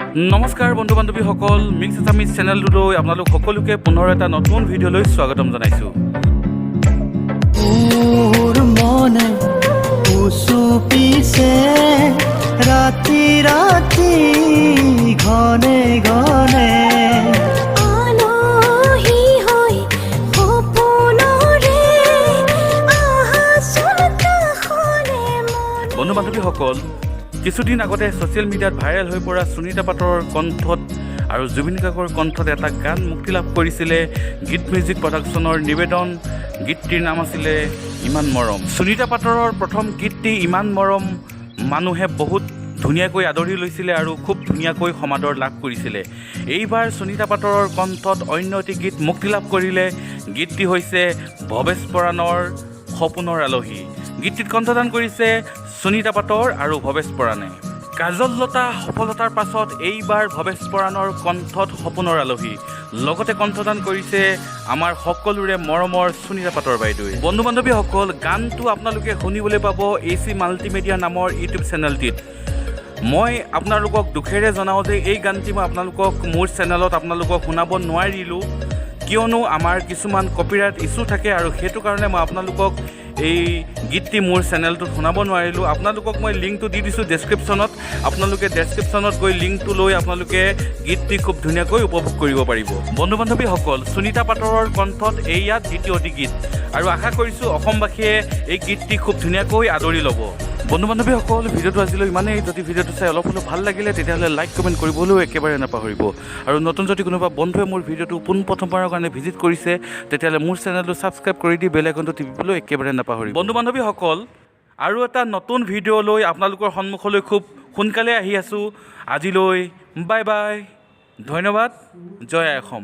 নমস্কাৰ বন্ধু বান্ধৱীসকল, mix Assamese চেনেলটোলৈ আপোনালোক সকলোকে পুনৰ এটা নতুন ভিডিঅ'লৈ স্বাগতম জনাইছোঁ। ৰাতি ৰাতি ঘনে ঘনে বন্ধু বান্ধৱীসকল, কিছুদিন আগতে ছ'চিয়েল মিডিয়াত ভাইৰেল হৈ পৰা সুনিতা পাটৰৰ কণ্ঠত আৰু জুবিন গাৰ্গৰ কণ্ঠত এটা গান মুক্তি লাভ কৰিছিলে। গীত মিউজিক প্ৰডাকশ্যনৰ নিবেদন। গীতটিৰ নাম আছিলে ইমান মৰম। সুনিতা পাটৰৰ প্ৰথম গীতটি ইমান মৰম মানুহে বহুত ধুনীয়াকৈ আদৰি লৈছিলে আৰু খুব ধুনীয়াকৈ সমাদৰ লাভ কৰিছিলে। এইবাৰ সুনিতা পাটৰৰ কণ্ঠত অন্য এটি গীত মুক্তি লাভ কৰিলে। গীতটি হৈছে ভৱেশ পৰাণৰ সপোনৰ আলহী। গীতটিত কণ্ঠদান কৰিছে সুনিতা পাটৰ আৰু ভৱেশ পৰাণে। কাজললতা সফলতাৰ পাছত এইবাৰ ভৱেশ পৰাণৰ কণ্ঠত সপোনৰ আলহী, লগতে কণ্ঠদান কৰিছে আমাৰ সকলোৰে মৰমৰ সুনিতা পাটৰ বাইদেৱে। বন্ধু বান্ধৱীসকল, গানটো আপোনালোকে শুনিবলৈ পাব AC মাল্টিমিডিয়া নামৰ ইউটিউব চেনেলটিত। মই আপোনালোকক দুখেৰে জনাওঁ যে এই গানটি মই আপোনালোকক মোৰ চেনেলত শুনাব নোৱাৰিলোঁ, কিয়নো আমাৰ কিছুমান কপিৰাইট ইছ্যু থাকে আৰু সেইটো কাৰণে মই আপোনালোকক এই গীতটি মোৰ চেনেলটোত শুনাব নোৱাৰিলোঁ। আপোনালোকক মই লিংকটো দি দিছোঁ ডেছক্ৰিপশ্যনত। আপোনালোকে ডেছক্ৰিপশ্যনত গৈ লিংকটো লৈ আপোনালোকে গীতটি খুব ধুনীয়াকৈ উপভোগ কৰিব পাৰিব। বন্ধু বান্ধৱীসকল, সুনিতা পাটৰৰ কণ্ঠত এইয়া দ্বিতীয়টি গীত আৰু আশা কৰিছোঁ অসমবাসীয়ে এই গীতটি খুব ধুনীয়াকৈ আদৰি ল'ব। বন্ধু বান্ধৱীসকল, ভিডিঅ'টো আজিলৈ ইমানেই। যদি ভিডিঅ'টো চাই অলপ হ'লেও ভাল লাগিলে তেতিয়াহ'লে লাইক কমেণ্ট কৰিবলৈও একেবাৰে নাপাহৰিব। আৰু নতুন যদি কোনোবা বন্ধুৱে মোৰ ভিডিঅ'টো পোনপ্ৰথমবাৰৰ কাৰণে ভিজিট কৰিছে তেতিয়াহ'লে মোৰ চেনেলটো ছাবস্ক্ৰাইব কৰি দি বেল আইকনটো টিপিবলৈ একেবাৰে নাপাহৰিব। বন্ধু বান্ধৱীসকল, আৰু এটা নতুন ভিডিঅ' লৈ আপোনালোকৰ সন্মুখলৈ খুব সোনকালে আহি আছোঁ। আজিলৈ বাই বাই, ধন্যবাদ, জয় আই অসম।